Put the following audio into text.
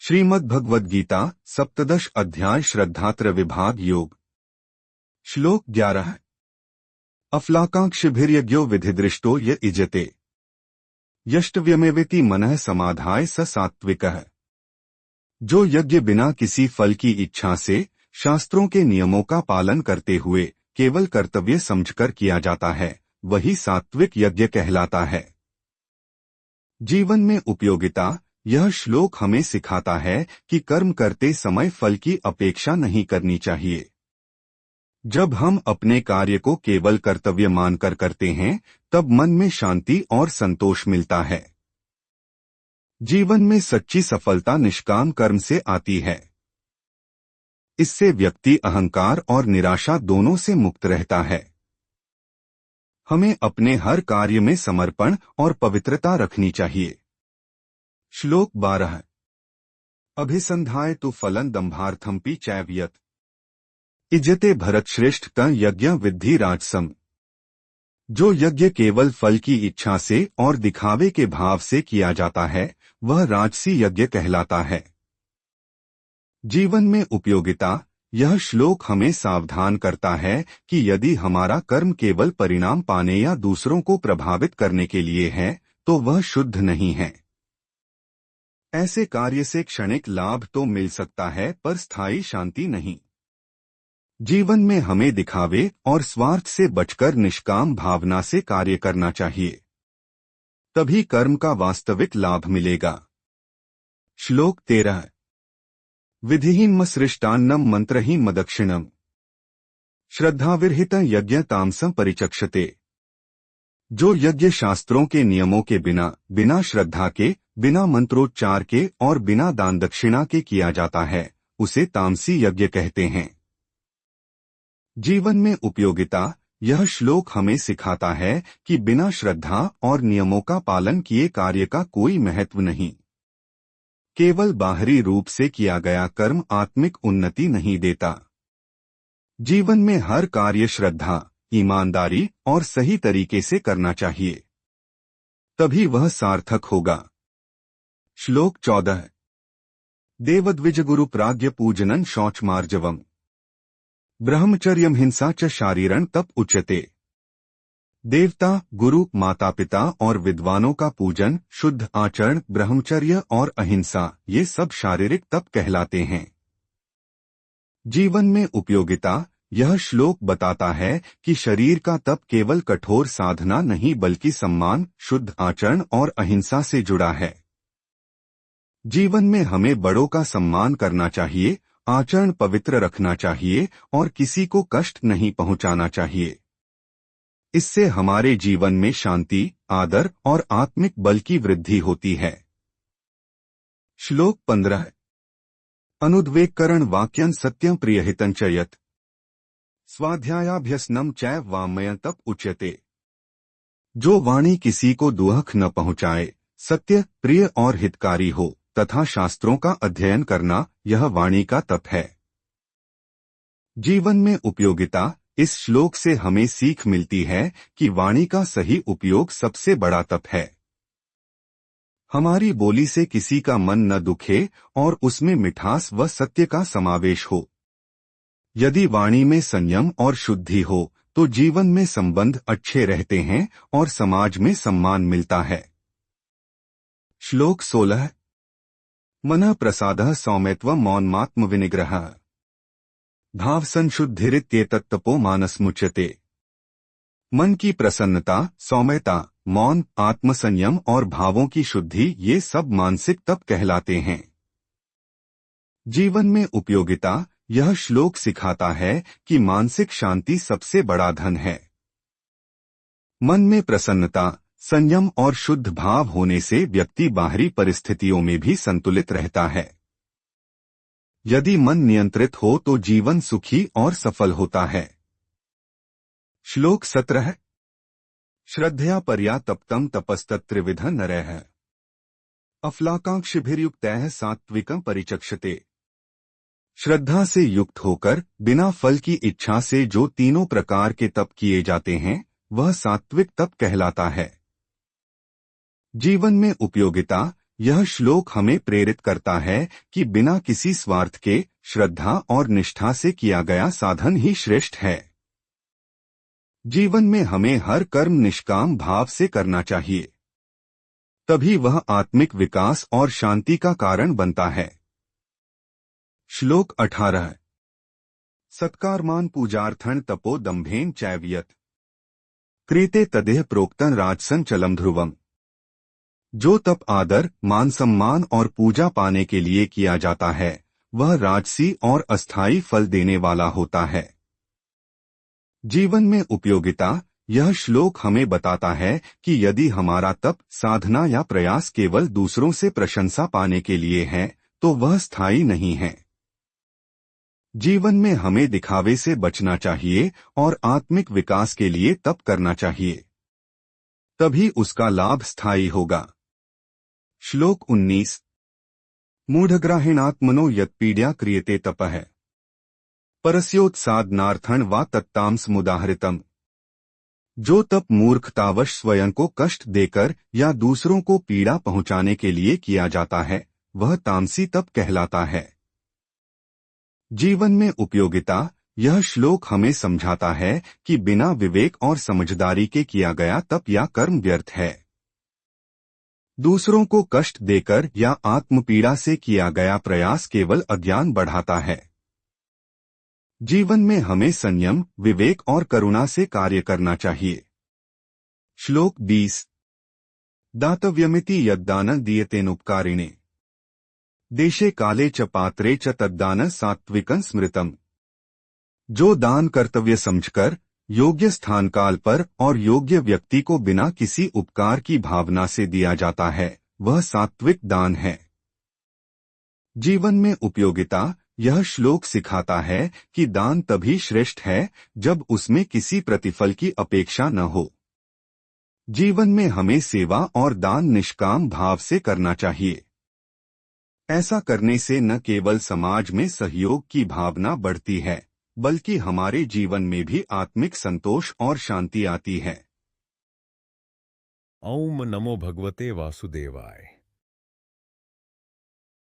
श्रीमद् भगवद गीता सप्तदश अध्याय श्रद्धात्र विभाग योग। श्लोक 11। अफलाकांक्षिभिर्यज्ञो विधिदृष्टो य इजते यष्टव्यमेवेति मनः समाधाय स सात्विकः। जो यज्ञ बिना किसी फल की इच्छा से शास्त्रों के नियमों का पालन करते हुए केवल कर्तव्य समझकर किया जाता है, वही सात्विक यज्ञ कहलाता है। जीवन में उपयोगिता। यह श्लोक हमें सिखाता है कि कर्म करते समय फल की अपेक्षा नहीं करनी चाहिए। जब हम अपने कार्य को केवल कर्तव्य मानकर करते हैं, तब मन में शांति और संतोष मिलता है। जीवन में सच्ची सफलता निष्काम कर्म से आती है। इससे व्यक्ति अहंकार और निराशा दोनों से मुक्त रहता है। हमें अपने हर कार्य में समर्पण और पवित्रता रखनी चाहिए। श्लोक 12। अभिसंधाय तु फलं दंभार्थमपि चैव यत् इजते भरतश्रेष्ठ तं यज्ञ विद्धि राजसम। जो यज्ञ केवल फल की इच्छा से और दिखावे के भाव से किया जाता है, वह राजसी यज्ञ कहलाता है। जीवन में उपयोगिता। यह श्लोक हमें सावधान करता है कि यदि हमारा कर्म केवल परिणाम पाने या दूसरों को प्रभावित करने के लिए है, तो वह शुद्ध नहीं है। ऐसे कार्य से क्षणिक लाभ तो मिल सकता है, पर स्थायी शांति नहीं। जीवन में हमें दिखावे और स्वार्थ से बचकर निष्काम भावना से कार्य करना चाहिए। तभी कर्म का वास्तविक लाभ मिलेगा। श्लोक 13। विधिहीन सृष्टान्नम मंत्रहीन मदक्षिणम श्रद्धाविरहित यज्ञ तामसं परिचक्षते। जो यज्ञ शास्त्रों के नियमों के बिना श्रद्धा के, बिना मंत्रोच्चार के और बिना दान दक्षिणा के किया जाता है, उसे तामसी यज्ञ कहते हैं। जीवन में उपयोगिता। यह श्लोक हमें सिखाता है कि बिना श्रद्धा और नियमों का पालन किए कार्य का कोई महत्व नहीं। केवल बाहरी रूप से किया गया कर्म आत्मिक उन्नति नहीं देता। जीवन में हर कार्य श्रद्धा, ईमानदारी और सही तरीके से करना चाहिए, तभी वह सार्थक होगा। श्लोक 14। देवद्विज गुरु प्राज्ञ पूजनन शौच मार्जवम ब्रह्मचर्यम हिंसा च शारीरं तप उच्यते। देवता, गुरु, माता पिता और विद्वानों का पूजन, शुद्ध आचरण, ब्रह्मचर्य और अहिंसा, ये सब शारीरिक तप कहलाते हैं। जीवन में उपयोगिता। यह श्लोक बताता है कि शरीर का तप केवल कठोर साधना नहीं, बल्कि सम्मान, शुद्ध आचरण और अहिंसा से जुड़ा है। जीवन में हमें बड़ों का सम्मान करना चाहिए, आचरण पवित्र रखना चाहिए और किसी को कष्ट नहीं पहुंचाना चाहिए। इससे हमारे जीवन में शांति, आदर और आत्मिक बल की वृद्धि होती है। श्लोक 15। अनुद्वेगकरण वाक्यं सत्यं प्रियहितं च यत् स्वाध्यायाभ्यसनम चैव वामयं तप उच्यते। जो वाणी किसी को दुख न पहुंचाए, सत्य, प्रिय और हितकारी हो तथा शास्त्रों का अध्ययन करना, यह वाणी का तप है। जीवन में उपयोगिता। इस श्लोक से हमें सीख मिलती है कि वाणी का सही उपयोग सबसे बड़ा तप है। हमारी बोली से किसी का मन न दुखे और उसमें मिठास व सत्य का समावेश हो। यदि वाणी में संयम और शुद्धि हो, तो जीवन में संबंध अच्छे रहते हैं और समाज में सम्मान मिलता है। श्लोक 16। मनः प्रसादः सौम्यत्वं मौनमात्म विनिग्रहः भाव संशुद्धिरित्येतत्तपो मानसमुच्यते। मन की प्रसन्नता, सौम्यता, मौन, आत्मसंयम और भावों की शुद्धि, ये सब मानसिक तप कहलाते हैं। जीवन में उपयोगिता। यह श्लोक सिखाता है कि मानसिक शांति सबसे बड़ा धन है। मन में प्रसन्नता, संयम और शुद्ध भाव होने से व्यक्ति बाहरी परिस्थितियों में भी संतुलित रहता है। यदि मन नियंत्रित हो तो जीवन सुखी और सफल होता है। श्लोक 17। श्रद्धया परया तप्तं तपस्तत्त्रिविधः नरः अफलाकांक्षिभिर्युक्तैः सात्विकं परिचक्षते। श्रद्धा से युक्त होकर बिना फल की इच्छा से जो तीनों प्रकार के तप किए जाते हैं, वह सात्विक तप कहलाता है। जीवन में उपयोगिता। यह श्लोक हमें प्रेरित करता है कि बिना किसी स्वार्थ के श्रद्धा और निष्ठा से किया गया साधन ही श्रेष्ठ है। जीवन में हमें हर कर्म निष्काम भाव से करना चाहिए, तभी वह आत्मिक विकास और शांति का कारण बनता है। श्लोक 18। सत्कारमान पूजार्थन तपो दंभेन चैव्यत क्रीते तदेह प्रोक्तन राजसन चलम ध्रुवम। जो तप आदर, मान सम्मान और पूजा पाने के लिए किया जाता है, वह राजसी और अस्थायी फल देने वाला होता है। जीवन में उपयोगिता। यह श्लोक हमें बताता है कि यदि हमारा तप, साधना या प्रयास केवल दूसरों से प्रशंसा पाने के लिए है, तो वह स्थायी नहीं है। जीवन में हमें दिखावे से बचना चाहिए और आत्मिक विकास के लिए तप करना चाहिए, तभी उसका लाभ स्थायी होगा। श्लोक 19। मूढ़ग्राहिणात्मनो यत्पीड्या क्रियते तपः परस्योत्सादनार्थं वा तत्तामसमुदाहृतम्। जो तप मूर्खतावश स्वयं को कष्ट देकर या दूसरों को पीड़ा पहुंचाने के लिए किया जाता है, वह तामसी तप कहलाता है। जीवन में उपयोगिता। यह श्लोक हमें समझाता है कि बिना विवेक और समझदारी के किया गया तप या कर्म व्यर्थ है। दूसरों को कष्ट देकर या आत्मपीड़ा से किया गया प्रयास केवल अज्ञान बढ़ाता है। जीवन में हमें संयम, विवेक और करुणा से कार्य करना चाहिए। श्लोक 20। दातव्यमिति यद्दान दीयतेनुपकारिणे देशे काले च पात्रे च तद्दान सात्विकं स्मृतम्। जो दान कर्तव्य समझकर योग्य स्थान काल पर और योग्य व्यक्ति को बिना किसी उपकार की भावना से दिया जाता है, वह सात्विक दान है। जीवन में उपयोगिता। यह श्लोक सिखाता है कि दान तभी श्रेष्ठ है जब उसमें किसी प्रतिफल की अपेक्षा न हो। जीवन में हमें सेवा और दान निष्काम भाव से करना चाहिए। ऐसा करने से न केवल समाज में सहयोग की भावना बढ़ती है, बल्कि हमारे जीवन में भी आत्मिक संतोष और शांति आती है। ओम नमो भगवते वासुदेवाय।